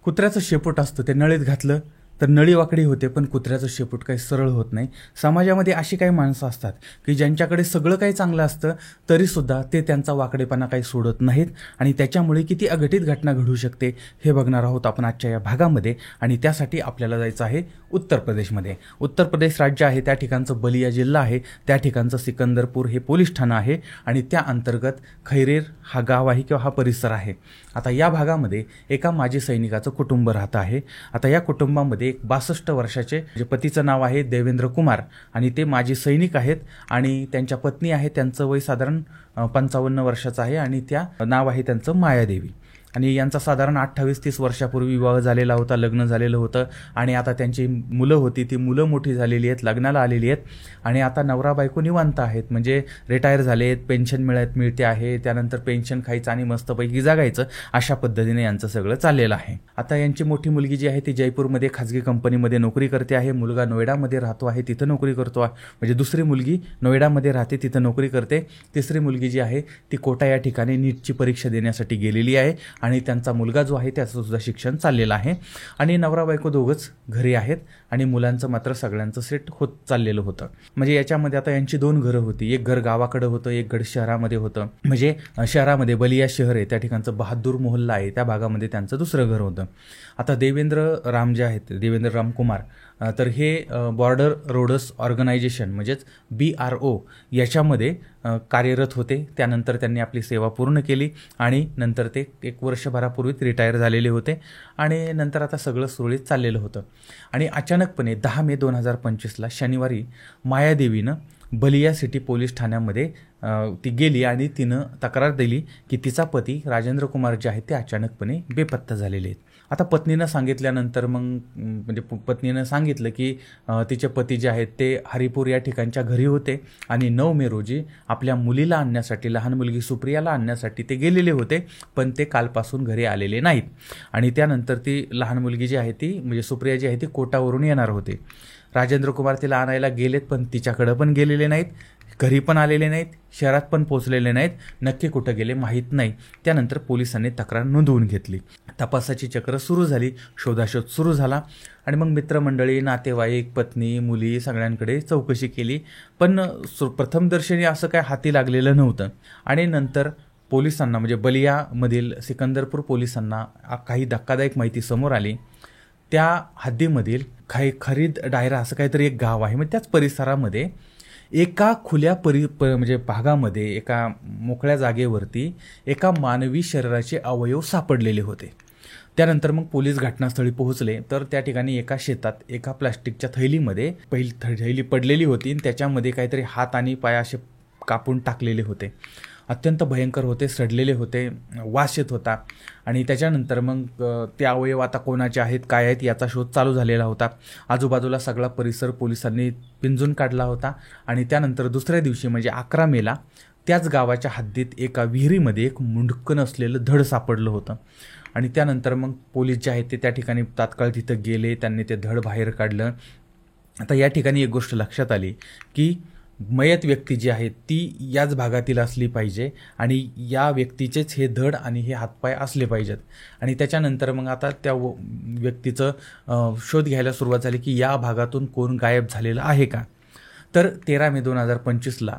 कुत्र्याचं शेपूट असतं ते नळीत घातलं तर नळी वाकडी होते, पण कुत्र्याचं शेपूट काही सरळ होत नाही. समाजामध्ये अशी काही माणसं असतात की ज्यांच्याकडे सगळं काही चांगलं असतं तरीसुद्धा ते त्यांचा वाकडेपणा काही सोडत नाहीत आणि त्याच्यामुळे किती अघटित घटना घडू शकते हे बघणार आहोत आपण आजच्या या भागामध्ये. आणि त्यासाठी आपल्याला जायचं आहे उत्तर प्रदेशमध्ये. उत्तर प्रदेश राज्य आहे, त्या ठिकाणचं बलिया जिल्हा आहे, त्या ठिकाणचं सिकंदरपूर हे पोलीस ठाणं आहे आणि त्या अंतर्गत खैरेर हा गाव आहे किंवा हा परिसर आहे. आता या भागामध्ये एका माजी सैनिकाचं कुटुंब राहतं आहे. आता या कुटुंबामध्ये एक 62 वर्षाचे जे पतीचं नाव आहे देवेंद्र कुमार आणि ते माजी सैनिक आहेत आणि त्यांच्या पत्नी आहे, त्यांचं वय साधारण 55 वर्षाचं आहे आणि त्या नाव आहे त्यांचं मायादेवी. आणि यांचा साधारण 28-30 वर्षापूर्वी विवाह झालेला होता, लग्न झालेलं होतं आणि आता त्यांची मुलं होती, ती मुलं मोठी झालेली आहेत, लग्नाला आलेली आहेत आणि आता नवरा बायको निवांत आहेत, म्हणजे रिटायर झाले आहेत, पेन्शन मिळते आहे, त्यानंतर पेन्शन खायचं आणि मस्तपैकी जगायचं, अशा पद्धतीने यांचं सगळं चाललेलं आहे. आता यांची मोठी मुलगी जी आहे ती जयपूरमध्ये खाजगी कंपनीमध्ये नोकरी करते आहे, मुलगा नोएडामध्ये राहतो आहे, तिथं नोकरी करतो आहे, म्हणजे दुसरी मुलगी नोएडामध्ये राहते, तिथं नोकरी करते. तिसरी मुलगी जी आहे ती कोटा या ठिकाणी नीटची परीक्षा देण्यासाठी गेलेली आहे आणि त्यांचा मुलगा जो आहे त्याचं सुद्धा शिक्षण चाललेलं आहे आणि नवरा बायको दोघंच घरी आहेत आणि मुलांचं मात्र सगळ्यांचं सेट होत चाललेलं होतं. म्हणजे याच्यामध्ये आता यांची 2 घरं होती, एक घर गावाकडं होतं, एक घर शहरामध्ये होतं. म्हणजे शहरामध्ये बलिया शहर आहे, त्या ठिकाणचं बहादूर मोहल्ला आहे, त्या भागामध्ये त्यांचं दुसरं घर होतं. आता देवेंद्र राम जे आहेत, देवेंद्र राम कुमार, तर हे बॉर्डर रोड्स ऑर्गनायझेशन म्हणजेच BRO याच्यामध्ये कार्यरत होते. त्यानंतर त्यांनी आपली सेवा पूर्ण केली आणि नंतर ते 1 वर्षभरापूर्वीच रिटायर झालेले होते आणि नंतर आता सगळं सुरळीत चाललेलं होतं. आणि अचानकपणे 10 मे 2025ला शनिवारी मायादेवीनं बलिया सिटी पोलीस ठाण्यामध्ये ती गेली आणि तिनं तक्रार दिली की तिचा पती राजेंद्र कुमार जे आहेत ते अचानकपणे बेपत्ता झालेले आहेत. आता पत्नीनं सांगितल्यानंतर मग म्हणजे पत्नीनं सांगितलं की तिचे पती जे आहेत ते हरिपूर या ठिकाणच्या घरी होते आणि 9 मे रोजी आपल्या मुलीला आणण्यासाठी, लहान मुलगी सुप्रियाला आणण्यासाठी ते गेलेले होते, पण ते कालपासून घरी आलेले नाहीत. आणि त्यानंतर ती लहान मुलगी जी आहे ती म्हणजे सुप्रिया जी आहे ती कोटावरून येणार होते. राजेंद्र कुमार तिला आणायला गेलेत, पण तिच्याकडं पण गेलेले नाहीत, घरी पण आलेले नाहीत, शहरात पण पोचलेले नाहीत, नक्की कुठं गेले माहीत नाही. त्यानंतर पोलिसांनी तक्रार नोंदवून घेतली. तपासाची चक्र सुरू झाली, शोधाशोध सुरू झाला आणि मग मित्रमंडळी, नातेवाईक, पत्नी, मुली सगळ्यांकडे चौकशी केली, पण प्रथमदर्शनी असं काय हाती लागलेलं नव्हतं. आणि नंतर पोलिसांना म्हणजे बलियामधील सिकंदरपूर पोलिसांना काही धक्कादायक माहिती समोर आली. त्या हद्दीमधील खरीद डायरा असं काहीतरी एक गाव आहे, मग त्याच परिसरामध्ये एका खुल्या म्हणजे भागामध्ये एका मोकळ्या जागेवरती एका मानवी शरीराचे अवयव सापडलेले होते. त्यानंतर मग पोलीस घटनास्थळी पोहोचले तर त्या ठिकाणी एका शेतात एका प्लास्टिकच्या थैलीमध्ये थैली पडलेली होती आणि त्याच्यामध्ये काहीतरी हात आणि पाय असे कापून टाकलेले होते. अत्यंत भयंकर होते, सडलेले होते, वास येत होता. आणि त्याच्यानंतर मग ते अवयव आता कोणाचे आहेत, काय आहेत याचा शोध चालू झालेला होता. आजूबाजूला सगळा परिसर पोलिसांनी पिंजून काढला होता आणि त्यानंतर दुसऱ्या दिवशी म्हणजे 11 मेला त्याच गावाच्या हद्दीत एका विहिरीमध्ये एक मुंडकं असलेलं धड सापडलं होतं. आणि त्यानंतर मग पोलीस जे आहेत ते त्या ठिकाणी तात्काळ तिथं गेले, त्यांनी ते धड बाहेर काढलं. आता या ठिकाणी एक गोष्ट लक्षात आली की मयत व्यक्ती जी आहे ती याच भागातील असली पाहिजे आणि या व्यक्तीचेच हे धड आणि हे हातपाय असले पाहिजेत. आणि त्याच्यानंतर मग आता त्या व्यक्तीचं शोध घ्यायला सुरुवात झाली की या भागातून कोण गायब झालेलं आहे का. तर 13 मे 2025ला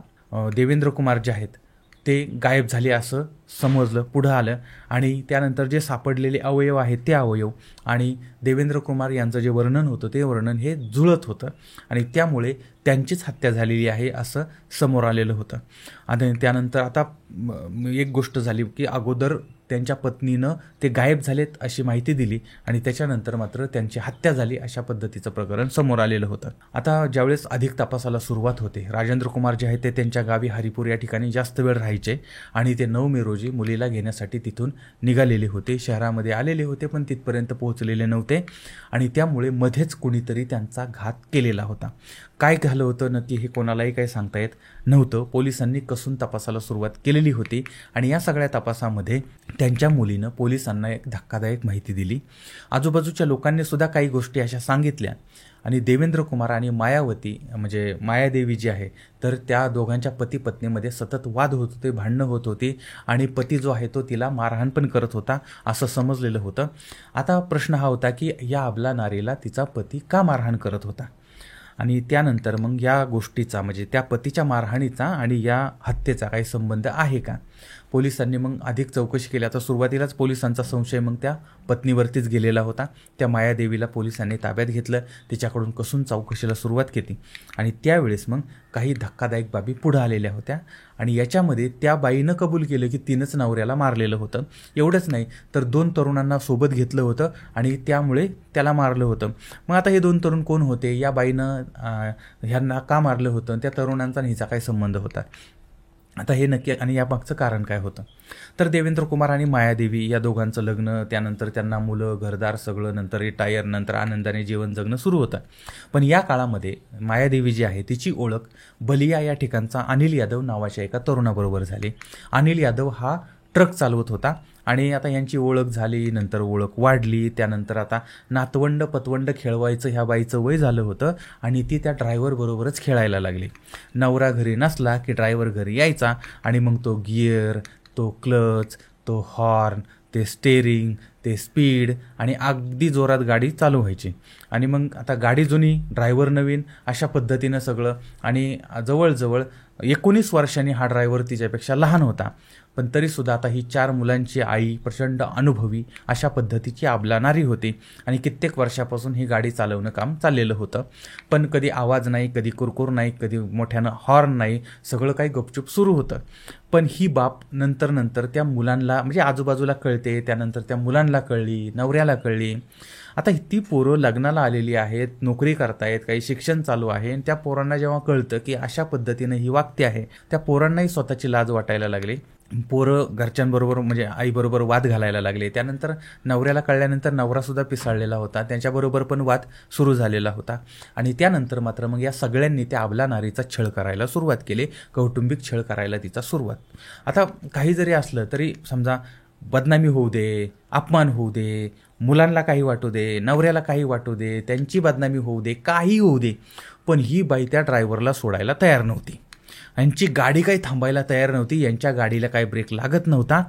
देवेंद्र कुमार जे आहेत ते गायब झाले असं समजलं, पुढं आलं. आणि त्यानंतर जे सापडलेले अवयव आहेत ते अवयव आणि देवेंद्र कुमार यांचं जे वर्णन होतं ते वर्णन हे जुळत होतं आणि त्यामुळे त्यांचीच हत्या झालेली आहे असं समोर आलेलं होतं. आणि त्यानंतर आता एक गोष्ट झाली की अगोदर त्यांच्या पत्नीनं ते गायब झालेत अशी माहिती दिली आणि त्याच्यानंतर मात्र त्यांची हत्या झाली अशा पद्धतीचं प्रकरण समोर आलेलं होतं. आता ज्यावेळेस अधिक तपासाला सुरुवात होते, राजेंद्र कुमार जे आहेत ते त्यांच्या गावी हरिपूर या ठिकाणी जास्त वेळ राहायचे आणि ते 9 मे रोजी मुलीला घेण्यासाठी तिथून निघालेले होते, शहरामध्ये आलेले होते पण तिथपर्यंत पोहोचलेले नव्हते आणि त्यामुळे मध्येच कुणीतरी त्यांचा घात केलेला होता. काय झालं होतं नक्की हे कोणालाही काही सांगता येत नव्हतं. पोलिसांनी कसून तपासाला सुरुवात केलेली होती आणि या सगळ्या तपासामध्ये त्यांच्या मुलीनं पोलिसांना एक धक्कादायक माहिती दिली. आजूबाजूच्या लोकांनी सुद्धा काही गोष्टी अशा सांगितल्या आणि देवेंद्र कुमार आणि मायावती म्हणजे मायादेवी जी आहे तर त्या दोघांच्या पती पत्नीमध्ये सतत वाद होत होते, भांडणं होत होती आणि पती जो आहे तो तिला मारहाण पण करत होता असं समजलेलं होतं. आता प्रश्न हा होता की या अबला नारीला तिचा पती का मारहाण करत होता आणि त्यानंतर मग या गोष्टीचा म्हणजे त्या पतीच्या मारहाणीचा आणि या हत्येचा काही संबंध आहे का. पोलिसांनी मग अधिक चौकशी केली. आता सुरुवातीलाच पोलिसांचा संशय मग त्या पत्नीवरतीच गेलेला होता. त्या मायादेवीला पोलिसांनी ताब्यात घेतलं, तिच्याकडून कसून चौकशीला सुरुवात केली आणि त्यावेळेस मग काही धक्कादायक बाबी पुढं आलेल्या होत्या आणि याच्यामध्ये त्या बाईनं कबूल केलं की तिनंच नवऱ्याला मारलेलं होतं. एवढंच नाही तर 2 तरुणांना सोबत घेतलं होतं आणि त्यामुळे त्याला मारलं होतं. मग आता हे 2 तरुण कोण होते, या बाईनं ह्यांना का मारलं होतं, त्या तरुणांचा आणि हिचा काय संबंध होता, आता हे नक्की आणि यामागचं कारण काय होतं. तर देवेंद्र कुमार आणि मायादेवी या दोघांचं लग्न, त्यानंतर त्यांना मुलं, घरदार सगळं, नंतर रिटायर, नंतर आनंदाने जीवन जगणं सुरू होतं. पण या काळामध्ये मायादेवी जी आहे तिची ओळख बलिया या ठिकाणचा अनिल यादव नावाच्या एका तरुणाबरोबर झाली. अनिल यादव हा ट्रक चालवत होता आणि आता यांची ओळख झाली, नंतर ओळख वाढली. त्यानंतर आता नातवंड पतवंड खेळवायचं ह्या बाईचं वय झालं होतं आणि ती त्या ड्रायव्हरबरोबरच खेळायला लागली. नवरा घरी नसला की ड्रायव्हर घरी यायचा आणि मग तो गिअर, तो क्लच, तो हॉर्न, ते स्टेरिंग, ते स्पीड आणि अगदी जोरात गाडी चालू व्हायची. आणि मग आता गाडी जुनी, ड्रायव्हर नवीन, अशा पद्धतीनं सगळं. आणि जवळजवळ 19 वर्षांनी हा ड्रायव्हर तिच्यापेक्षा लहान होता. पण तरीसुद्धा आता ही 4 मुलांची आई, प्रचंड अनुभवी अशा पद्धतीची अबला नारी होती आणि कित्येक वर्षापासून ही गाडी चालवणं काम चाललेलं होतं. पण कधी आवाज नाही, कधी कुरकुर नाही, कधी मोठ्यानं हॉर्न नाही, सगळं काही गपचूप सुरू होतं. पण ही बाब नंतर त्या मुलांना म्हणजे आजूबाजूला कळते, त्यानंतर त्या मुलांना कळली, नवऱ्याला कळली. आता ती पोरं लग्नाला आलेली आहेत, नोकरी करतायत, काही शिक्षण चालू आहे आणि त्या पोरांना जेव्हा कळतं की अशा पद्धतीनं ही वागते आहे, त्या पोरांनाही स्वतःची लाज वाटायला लागली. पोरं घरच्यांबरोबर म्हणजे आईबरोबर वाद घालायला लागले. त्यानंतर नवऱ्याला कळल्यानंतर नवरासुद्धा पिसाळलेला होता, त्यांच्याबरोबर पण वाद सुरू झालेला होता. आणि त्यानंतर मात्र मग या सगळ्यांनी त्या अबला नारीचा छळ करायला सुरुवात केली, कौटुंबिक छळ करायला तिचा सुरुवात. आता काही जरी असलं तरी समजा बदनामी होऊ दे, अपमान होऊ दे, मुलांना काही वाटू दे, नवऱ्याला काही वाटू दे, त्यांची बदनामी होऊ दे, काही होऊ दे, पण ही बाई त्या ड्रायव्हरला सोडायला तयार नव्हती. यांची गाडी काही थांबायला तयार नव्हती, यांच्या गाडीला काही ब्रेक लागत नव्हता.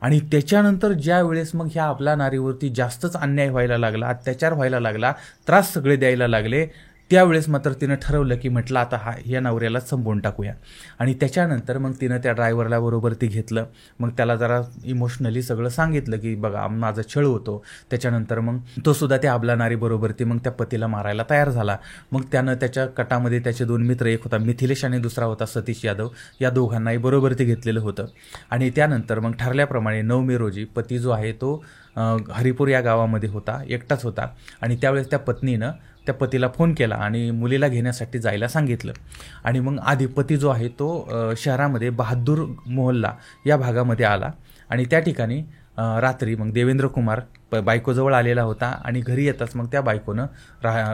आणि त्याच्यानंतर ज्या वेळेस मग ह्या अबला नारीवरती जास्तच अन्याय व्हायला लागला, अत्याचार व्हायला लागला, त्रास सगळे द्यायला लागले, त्यावेळेस मात्र तिनं ठरवलं की म्हटलं आता या नवऱ्याला संपवून टाकूया. आणि त्याच्यानंतर मग तिनं त्या ड्रायव्हरला बरोबर ती घेतलं. मग त्याला जरा इमोशनली सगळं सांगितलं की बघा माझा छळ होतो. त्याच्यानंतर मग तो सुद्धा त्या अबला नारीबरोबर ती मग त्या पतीला मारायला तयार झाला. मग त्यानं त्याच्या कटामध्ये त्याचे 2 मित्र, एक होता मिथिलेश आणि दुसरा होता सतीश यादव, या दोघांनाही बरोबर ते घेतलेलं होतं. आणि त्यानंतर मग ठरल्याप्रमाणे 9 मे रोजी पती जो आहे तो हरिपूर या गावामध्ये होता, एकटाच होता. आणि त्यावेळेस त्या पत्नीनं त्या पतीला फोन केला आणि मुलीला घेण्यासाठी जायला सांगितलं. आणि मग आधी पती जो आहे तो शहरामध्ये बहादूर मोहल्ला या भागामध्ये आला आणि त्या ठिकाणी रात्री मग देवेंद्र कुमार बायकोजवळ आलेला होता. आणि घरी येताच मग त्या बायकोनं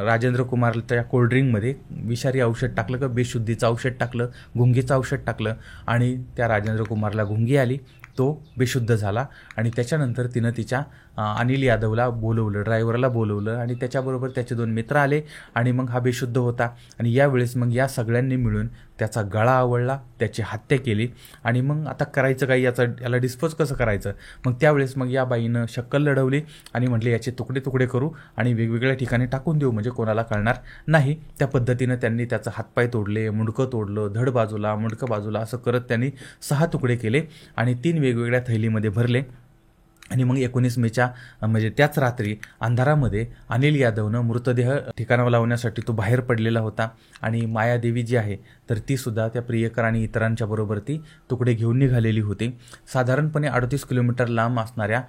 राजेंद्र कुमार त्या कोल्ड्रिंकमध्ये विषारी औषध टाकलं, का बेशुद्धीचं औषध टाकलं, गुंगीचं औषध टाकलं आणि त्या राजेंद्र कुमारला गुंगी आली, तो बेशुद्ध झाला. आणि त्याच्यानंतर तिनं तिच्या अनिल यादवला बोलवलं, ड्रायव्हरला बोलवलं आणि त्याच्याबरोबर त्याचे 2 मित्र आले आणि मग हा बेशुद्ध होता. आणि यावेळेस मग या सगळ्यांनी मिळून त्याचा गळा आवळला, त्याची हत्या केली. आणि मग आता करायचं काही, याला डिस्पोज कसं करायचं. मग त्यावेळेस मग या बाईनं शक्कल लढवली आणि म्हटले याचे तुकडे तुकडे करू आणि वेगवेगळ्या ठिकाणी टाकून देऊ म्हणजे कोणाला कळणार नाही. त्या पद्धतीनं त्यांनी त्याचं हातपाय तोडले, मुंडकं तोडलं, धड बाजूला, मुंडकं बाजूला, असं करत त्यांनी 6 तुकडे केले आणि 3 वेगवेगळ्या थैलीमध्ये भरले. आणि मग 19 मेच्या म्हणजे त्याच रात्री अंधारामध्ये अनिल यादवनं मृतदेह ठिकाणावर लावण्यासाठी तो बाहेर पडलेला होता. आणि मायादेवी जी आहे तर ती सुद्धा त्या प्रियकर आणि इतरांच्या बरोबर ती तुकडे घेऊन निघालेली होती. साधारणपणे 38 किलोमीटर लांब असणाऱ्या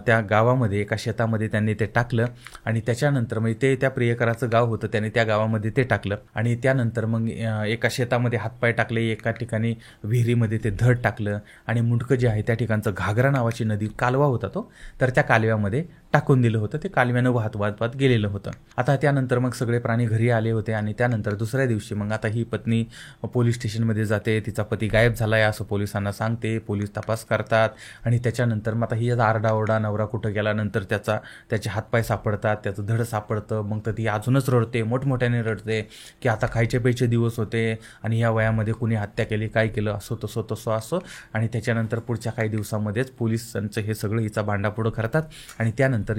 त्या गावामध्ये एका शेतामध्ये त्यांनी ते टाकलं. आणि त्याच्यानंतर म्हणजे ते त्या प्रियकराचं गाव होतं, त्याने त्या गावामध्ये ते टाकलं. आणि त्यानंतर मग एका शेतामध्ये हातपाय टाकले, एका ठिकाणी विहिरीमध्ये ते धड टाकलं आणि मुंडकं जे आहे त्या ठिकाणचं घागरा नावाची नदी कालवा होता तो, तर त्या कालव्यामध्ये टाकून दिलं होतं. ते कालव्यानं वाहत गेलेलं होतं. आता त्यानंतर मग सगळे प्राणी घरी आले होते आणि त्यानंतर दुसऱ्या दिवशी मग आता ही पत्नी पोलीस स्टेशनमध्ये जाते, तिचा पती गायब झाला आहे असं पोलिसांना सांगते, पोलीस तपास करतात आणि त्याच्यानंतर मग आता ही आरडाओरडा, नवरा कुठं गेल्यानंतर त्याचे हातपाय सापडतात, त्याचं धड सापडतं. मग तर ती अजूनच रडते, मोठमोठ्याने रडते की आता खायचे प्यायचे दिवस होते आणि या वयामध्ये कुणी हत्या केली, काय केलं, तसं असं. आणि त्याच्यानंतर पुढच्या काही दिवसामध्येच पोलिसांचं हे सगळं हिचा भांडापुढं करतात आणि त्यानंतर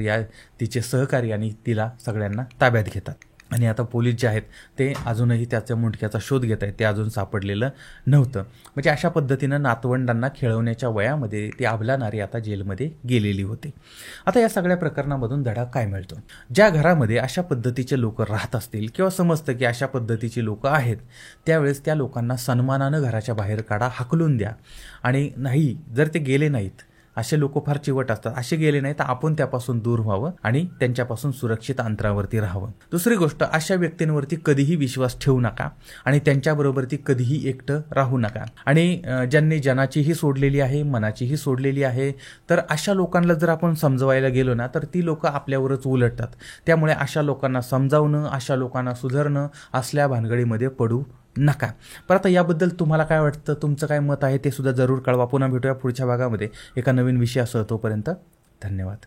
तिचे सहकारी आणि तिला सगळ्यांना ताब्यात घेतात. आणि आता पोलीस जे आहेत ते अजूनही त्याच्या मुंडक्याचा शोध घेत आहेत, ते अजून सापडलेलं नव्हतं. म्हणजे अशा पद्धतीनं नातवंडांना खेळवण्याच्या वयामध्ये ती अबला नारी आता जेलमध्ये गेलेली होती. आता या सगळ्या प्रकरणामधून धडा काय मिळतो? ज्या घरामध्ये अशा पद्धतीचे लोक राहत असतील किंवा समजतं की अशा पद्धतीची लोक आहेत, त्यावेळेस त्या लोकांना सन्मानानं घराच्या बाहेर काढा, हाकलून द्या. आणि नाही, जर ते गेले नाहीत, असे लोक फार चिवट असतात, असे गेले नाही तर आपण त्यापासून दूर व्हावं आणि त्यांच्यापासून सुरक्षित अंतरावरती राहावं. दुसरी गोष्ट, अशा व्यक्तींवरती कधीही विश्वास ठेवू नका आणि त्यांच्याबरोबर ती कधीही एकटं राहू नका. आणि ज्यांनी जनाचीही सोडलेली आहे, मनाचीही सोडलेली आहे, तर अशा लोकांना जर आपण समजवायला गेलो ना तर ती लोक आपल्यावरच उलटतात. त्यामुळे अशा लोकांना समजावणं, अशा लोकांना सुधारणं, असल्या भानगडीमध्ये पडू नका. पण आता याबद्दल तुम्हाला काय वाटतं, तुमचं काय मत आहे ते सुद्धा जरूर कळवा. पुन्हा भेटूया पुढच्या भागामध्ये एका नवीन विषयासह. तोपर्यंत धन्यवाद.